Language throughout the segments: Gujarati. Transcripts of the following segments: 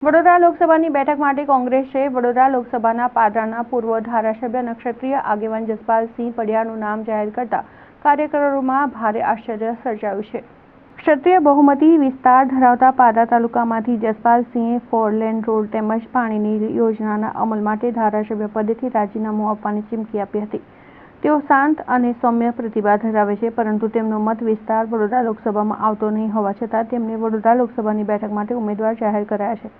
વડોદરા લોકસભાની બેઠક માટે કોંગ્રેસે વડોદરા લોકસભાના પાદરાના પૂર્વ ધારાસભ્ય અને ક્ષત્રિય આગેવાન જસપાલસિંહ પડિયાનું નામ જાહેર કરતા કાર્યકરોમાં ભારે આશ્ચર્ય સર્જાયું છે। ક્ષત્રિય બહુમતી વિસ્તાર ધરાવતા પાદરા તાલુકામાંથી જસપાલસિંહે 4 લેન રોડ તેમજ પાણીની યોજનાના અમલ માટે ધારાસભ્ય પદેથી રાજીનામું આપવાની ચીમકી આપી હતી। તેઓ શાંત અને સૌમ્ય પ્રતિભા ધરાવે છે, પરંતુ તેમનો મત વિસ્તાર વડોદરા લોકસભામાં આવતો નહીં હોવા છતાં તેમને વડોદરા લોકસભાની બેઠક માટે ઉમેદવાર જાહેર કરાયા છે,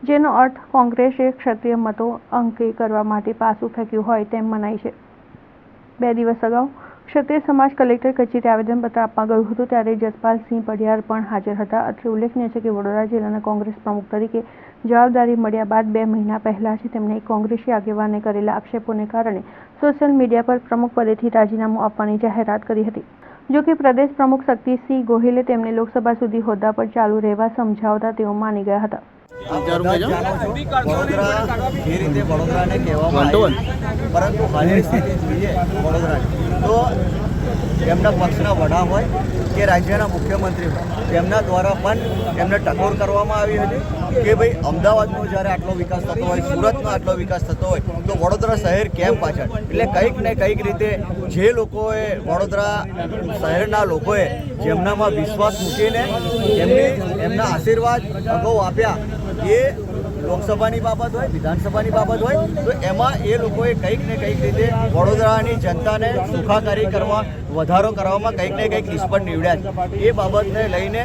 જેનો અર્થ કોંગ્રેસે ક્ષત્રિય મતો અંકે કરવા માટે પાસું ફેંક્યું હોય તેમ મનાય છે। 2 દિવસ અગાઉ ક્ષત્રિય સમાજ કલેક્ટર કચેરી આવેદનપત્ર આપવા ગયું હતું, ત્યારે જસપાલસિંહ પડિયાર પણ હાજર હતા। અત્રે ઉલ્લેખનીય છે કે વડોદરા જિલ્લાના કોંગ્રેસ પ્રમુખ તરીકે જવાબદારી મળ્યા બાદ 2 મહિના પહેલા જ તેમણે એક કોંગ્રેસી આગેવાને કરેલા આક્ષેપોને કારણે સોશિયલ મીડિયા પર પ્રમુખ પદેથી રાજીનામું આપવાની જાહેરાત કરી હતી। જો કે પ્રદેશ પ્રમુખ શક્તિસિંહ ગોહિલે તેમને લોકસભા સુધી હોદ્દા પર ચાલુ રહેવા સમજાવતા તેઓ માની ગયા હતા। વડોદરાને કહેવામાં પરંતુ હાલની સ્થિતિ જોઈએ વડોદરાની તો એમના પક્ષના વડા હોય કે રાજ્યના મુખ્યમંત્રી હોય તેમના દ્વારા પણ એમને ટકોર કરવામાં આવી હતી કે ભાઈ અમદાવાદનો જ્યારે આટલો વિકાસ થતો હોય, સુરતનો આટલો વિકાસ થતો હોય તો વડોદરા શહેર કેમ પાછળ? એટલે કંઈક ને કંઈક રીતે જે લોકોએ વડોદરા શહેરના લોકોએ જેમનામાં વિશ્વાસ મૂકીને એમના આશીર્વાદ અગાઉ આપ્યા, એ લોકસભાની બાબત હોય, વિધાનસભાની બાબત હોય તો એમાં એ લોકોએ કંઈક ને કંઈક રીતે વડોદરાની જનતાને સુખાકારી કરવા, વધારો કરવામાં કંઈક ને કંઈક નિષ્ફળ નીવડ્યા છે। એ બાબતને લઈને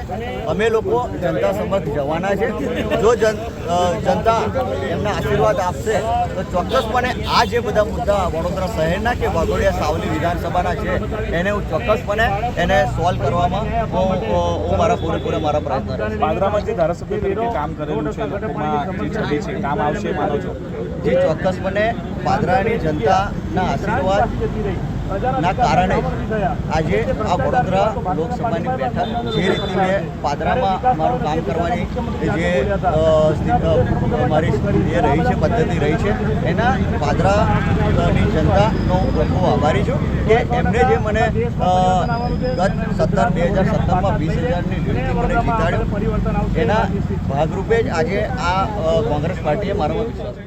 અમે લોકો જનતા સમક્ષ જવાના છે। જો જનતા એમના આશીર્વાદ આપશે તો ચોક્કસપણે આ જે બધા મુદ્દા વડોદરા શહેરના કે વાઘોડિયા સાવલી વિધાનસભાના છે એને હું ચોક્કસપણે એને સોલ્વ કરવામાં હું મારા પૂરેપૂરા મારા પ્રયત્ન કરીશ। પાદરામાં જે ધારાસભ્ય તરીકે કામ કરેલું છે, લોકોમાં જે છબી છે, કામ આવશે માનો છો? જે ચોક્કસપણે પાદરાની જનતાના આશીર્વાદ ના કારણે આજે આ વડોદરા લોકસભાની બેઠક જે રીતે મેં પાદરામાં મારું કામ કરવાની જે મારી એ રહી છે, પદ્ધતિ રહી છે, એના પાદરાની જનતાનો હું ખૂબ આભારી છું કે એમને જે મને ગત 2017માં 20,000ની લીડથી મને જીતાડ્યો, એના ભાગરૂપે જ આજે આ કોંગ્રેસ પાર્ટીએ મારામાં વિશ્વાસ